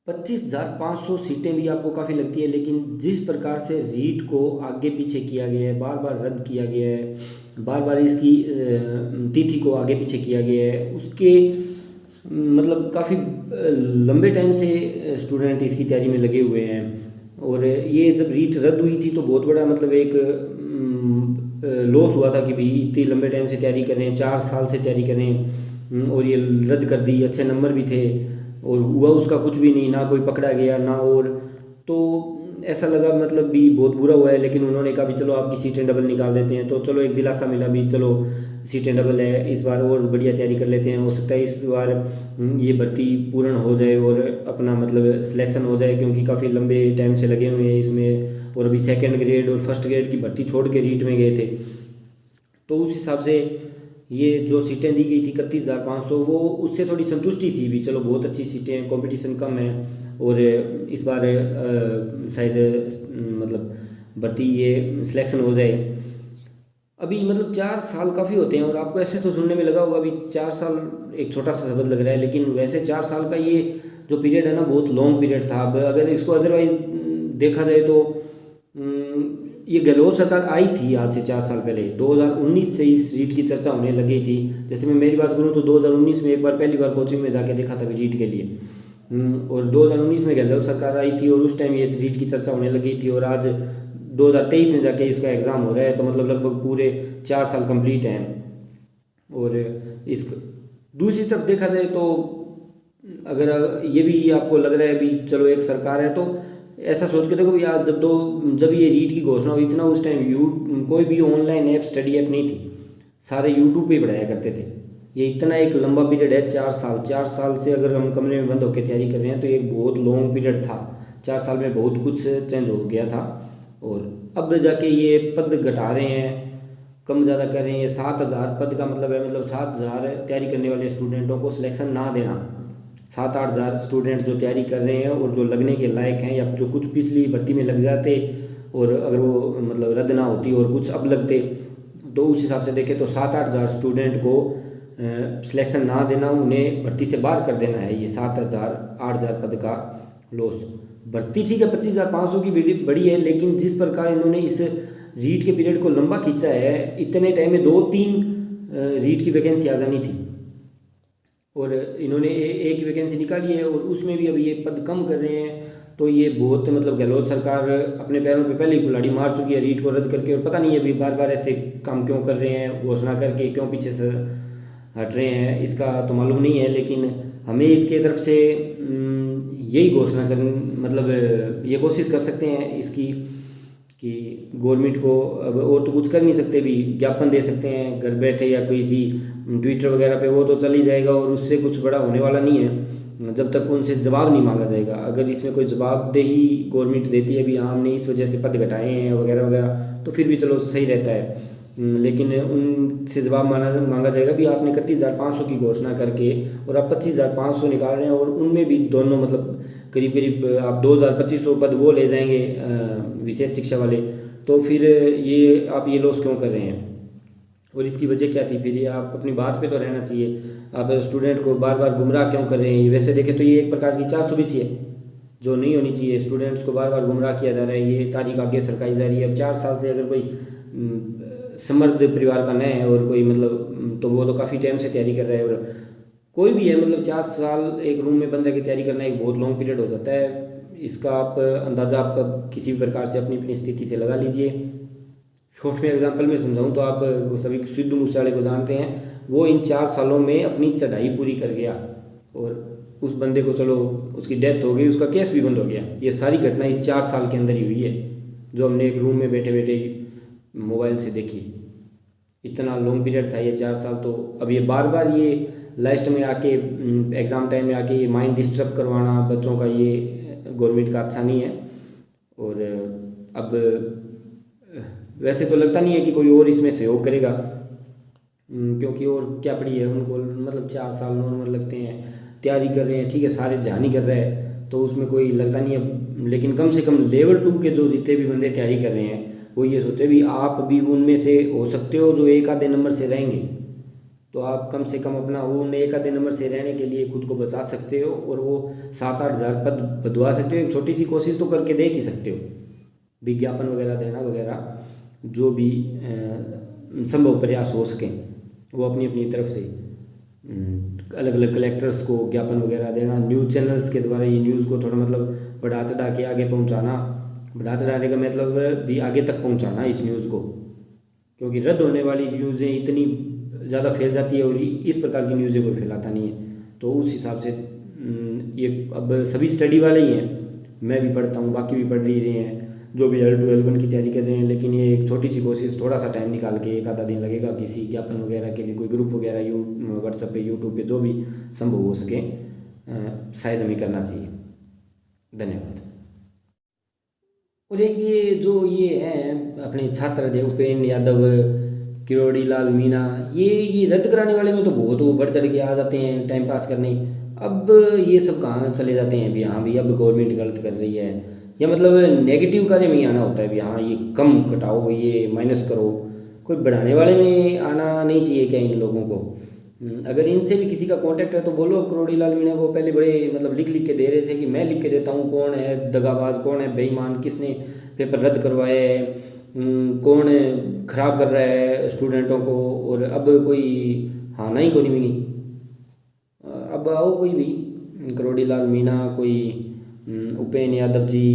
25,500 सीटें भी आपको काफ़ी लगती है, लेकिन जिस प्रकार से रीट को आगे पीछे किया गया है, बार बार रद्द किया गया है, बार बार इसकी तिथि को आगे पीछे किया गया है, उसके मतलब काफ़ी लंबे टाइम से स्टूडेंट इसकी तैयारी में लगे हुए हैं। और ये जब रीट रद्द हुई थी तो बहुत बड़ा मतलब एक लॉस हुआ था कि भाई इतनी लंबे टाइम से तैयारी कर रहे हैं, 4 साल से तैयारी कर रहे हैं, और ये रद्द कर दी। अच्छे नंबर भी थे और हुआ उसका कुछ भी नहीं, ना कोई पकड़ा गया ना। और तो ऐसा लगा मतलब भी बहुत बुरा हुआ है, लेकिन उन्होंने कहा भी चलो आपकी सीटें डबल निकाल देते हैं। तो चलो एक दिलासा मिला भी, चलो सीटें डबल है, इस बार और बढ़िया तैयारी कर लेते हैं, हो सकता है इस बार ये भर्ती पूर्ण हो जाए और अपना मतलब सिलेक्शन हो जाए, क्योंकि काफ़ी लंबे टाइम से लगे हुए हैं इसमें। और अभी सेकंड ग्रेड और फर्स्ट ग्रेड की भर्ती छोड़ के रीट में गए थे, तो उस हिसाब से ये जो सीटें दी गई थी 31,500, वो उससे थोड़ी संतुष्टि थी भी, चलो बहुत अच्छी सीटें हैं, कंपटीशन कम है और इस बार शायद मतलब भर्ती ये सिलेक्शन हो जाए। अभी मतलब 4 साल काफ़ी होते हैं, और आपको ऐसे तो सुनने में लगा होगा अभी 4 साल एक छोटा सा शब्द लग रहा है, लेकिन वैसे 4 साल का ये जो पीरियड है ना बहुत लॉन्ग पीरियड था। अब अगर इसको अदरवाइज देखा जाए तो ये गहलोत सरकार आई थी आज से 4 साल पहले, 2019 से इस रीट की चर्चा होने लगी थी। जैसे मैं मेरी बात करूँ तो 2019 में एक बार पहली बार कोचिंग में जाके देखा था रीट के लिए, और 2019 में गहलोत सरकार आई थी और उस टाइम ये रीट की चर्चा होने लगी थी, और आज 2023 में जाके इसका एग्ज़ाम हो रहा है, तो मतलब लगभग पूरे 4 साल कंप्लीट हैं। और इस दूसरी तरफ देखा जाए तो अगर ये भी आपको लग रहा है अभी चलो एक सरकार है, तो ऐसा सोच के देखो भी आज जब ये रीट की घोषणा हुई थी ना, उस टाइम कोई भी ऑनलाइन ऐप स्टडी ऐप नहीं थी, सारे यूट्यूब पे ही पढ़ाया करते थे। ये इतना एक लंबा पीरियड है 4 साल। 4 साल से अगर हम कमरे में बंद होकर तैयारी कर रहे हैं तो एक बहुत लॉन्ग पीरियड था। 4 साल में बहुत कुछ चेंज हो गया था, और अब जाके ये पद घटा रहे हैं, कम ज़्यादा कर रहे हैं। ये 7,000 पद का मतलब है, मतलब 7,000 तैयारी करने वाले स्टूडेंटों को सिलेक्शन ना देना। 7-8 हज़ार स्टूडेंट जो तैयारी कर रहे हैं और जो लगने के लायक हैं, या जो कुछ पिछली भर्ती में लग जाते और अगर वो मतलब रद्द ना होती और कुछ अब लगते, तो उस हिसाब से देखें तो 7-8 हज़ार स्टूडेंट को सिलेक्शन ना देना, उन्हें भर्ती से बाहर कर देना है। ये 7,000-8,000 पद का लॉस। भर्ती ठीक है 25,500 की बड़ी है, लेकिन जिस प्रकार इन्होंने इस रीट के पीरियड को लंबा खींचा है, इतने टाइम में 2-3 रीट की वैकेंसी आ जानी थी, और इन्होंने एक वैकेंसी निकाली है और उसमें भी अब ये पद कम कर रहे हैं। तो ये बहुत मतलब गहलोत सरकार अपने पैरों पे पहले ही कुल्हाड़ी मार चुकी है रीट को रद्द करके, और पता नहीं अभी बार बार ऐसे काम क्यों कर रहे हैं, घोषणा करके क्यों पीछे से हट रहे हैं, इसका तो मालूम नहीं है। लेकिन हमें इसके तरफ से यही घोषणा कर मतलब ये कोशिश कर सकते हैं इसकी कि गवर्नमेंट को अब और तो कुछ कर नहीं सकते, भी ज्ञापन दे सकते हैं घर बैठे या किसी ट्विटर वगैरह पे, वो तो चल ही जाएगा और उससे कुछ बड़ा होने वाला नहीं है जब तक उनसे जवाब नहीं मांगा जाएगा। अगर इसमें कोई जवाबदेही गवर्नमेंट देती है भी हाँ हमने इस वजह से पद घटाए हैं वगैरह वगैरह, तो फिर भी चलो सही रहता है। लेकिन उनसे जवाब मांगा जाएगा भी आपने 31,500 की घोषणा करके और आप 25,500 निकाल रहे हैं, और उनमें भी दोनों मतलब करीब करीब आप 2,000-2,500 पद वो ले जाएंगे विशेष शिक्षा वाले, तो फिर ये आप ये लॉस क्यों कर रहे हैं और इसकी वजह क्या थी? फिर ये आप अपनी बात पे तो रहना चाहिए, आप स्टूडेंट को बार बार गुमराह क्यों कर रहे हैं? वैसे देखें तो ये एक प्रकार की 420 है जो नहीं होनी चाहिए, स्टूडेंट्स को बार बार गुमराह किया जा रहा है, ये तारीख आगे सरकाई जा रही है। अब 4 साल से अगर कोई समृद्ध परिवार का न है और कोई मतलब, तो वो तो काफ़ी टाइम से तैयारी कर रहा है, और कोई भी है मतलब 4 साल एक रूम में बंद रह के तैयारी करना एक बहुत लॉन्ग पीरियड हो जाता है। इसका आप अंदाज़ा आप किसी भी प्रकार से अपनी अपनी स्थिति से लगा लीजिए। शॉर्ट में एग्जांपल में समझाऊँ तो आप सभी सिद्धू मूसेवाले को जानते हैं, वो इन 4 सालों में अपनी चढ़ाई पूरी कर गया और उस बंदे को चलो उसकी डेथ हो गई, उसका केस भी बंद हो गया। ये सारी घटना इस 4 साल के अंदर ही हुई है जो हमने एक रूम में बैठे बैठे मोबाइल से देखी। इतना लॉन्ग पीरियड था ये 4 साल। तो अब ये बार बार ये लास्ट में आके एग्ज़ाम टाइम में आके ये माइंड डिस्टर्ब करवाना बच्चों का, ये गवर्नमेंट का अच्छा नहीं है। और अब वैसे तो लगता नहीं है कि कोई और इसमें सहयोग करेगा, क्योंकि और क्या पड़ी है उनको, मतलब 4 साल नॉर्मल लगते हैं, तैयारी कर रहे हैं, ठीक है सारे जहाँ नहीं कर रहे हैं तो उसमें कोई लगता नहीं है। लेकिन कम से कम लेवल 2 के जो जितने भी बंदे तैयारी कर रहे हैं वो ये सोचे भी आप भी उनमें से हो सकते हो जो एक आधे नंबर से रहेंगे, तो आप कम से कम अपना वो एक आधे नंबर से रहने के लिए खुद को बचा सकते हो, और वो 7-8 हज़ार पद बदवा सकते हो। एक छोटी सी कोशिश तो करके देख ही सकते हो, विज्ञापन वगैरह देना वगैरह, जो भी संभव प्रयास हो सके वो अपनी अपनी तरफ से अलग अलग कलेक्टर्स को ज्ञापन वगैरह देना, न्यूज़ चैनल्स के द्वारा ये न्यूज़ को थोड़ा मतलब बढ़ा चढ़ा के आगे पहुंचाना। बढ़ा चढ़ाने का मतलब भी आगे तक पहुंचाना इस न्यूज़ को, क्योंकि रद्द होने वाली न्यूज़ें इतनी ज़्यादा फैल जाती है और इस प्रकार की न्यूज़ें कोई फैलाता नहीं है। तो उस हिसाब से ये अब सभी स्टडी वाले ही हैं, मैं भी पढ़ता हूँ, बाकी भी पढ़ ही रहे हैं जो भी L2 L1 की तैयारी कर रहे हैं। लेकिन ये एक छोटी सी कोशिश, थोड़ा सा टाइम निकाल के एक आधा दिन लगेगा किसी ज्ञापन वगैरह के लिए, कोई ग्रुप वगैरह व्हाट्सएप पे, यूट्यूब पे, जो भी संभव हो सके शायद हमें करना चाहिए। धन्यवाद। और एक ये जो ये हैं अपने छात्र थे उपेन यादव, किरोड़ी लाल मीणा, ये रद्द कराने वाले में तो बहुत वो बढ़ चढ़ के आ जाते हैं टाइम पास करने। अब ये सब कहाँ चले जाते हैं भी, हाँ भी अब गवर्नमेंट गलत कर रही है, या मतलब नेगेटिव कार्य में ही आना होता है भी हाँ ये कम घटाओ, ये माइनस करो। कोई बढ़ाने वाले में आना नहीं चाहिए क्या इन लोगों को? अगर इनसे भी किसी का कांटेक्ट है तो बोलो। करोड़ी लाल मीणा को पहले बड़े मतलब लिख लिख के दे रहे थे कि मैं लिख के देता हूँ कौन है दगाबाज, कौन है बेईमान, किसने पेपर रद्द करवाए है, कौन खराब कर रहा है स्टूडेंटों को, और अब कोई हाँ नहीं को नहीं मिली। अब आओ कोई भी, करोड़ी लाल मीणा, कोई उपेन यादव जी,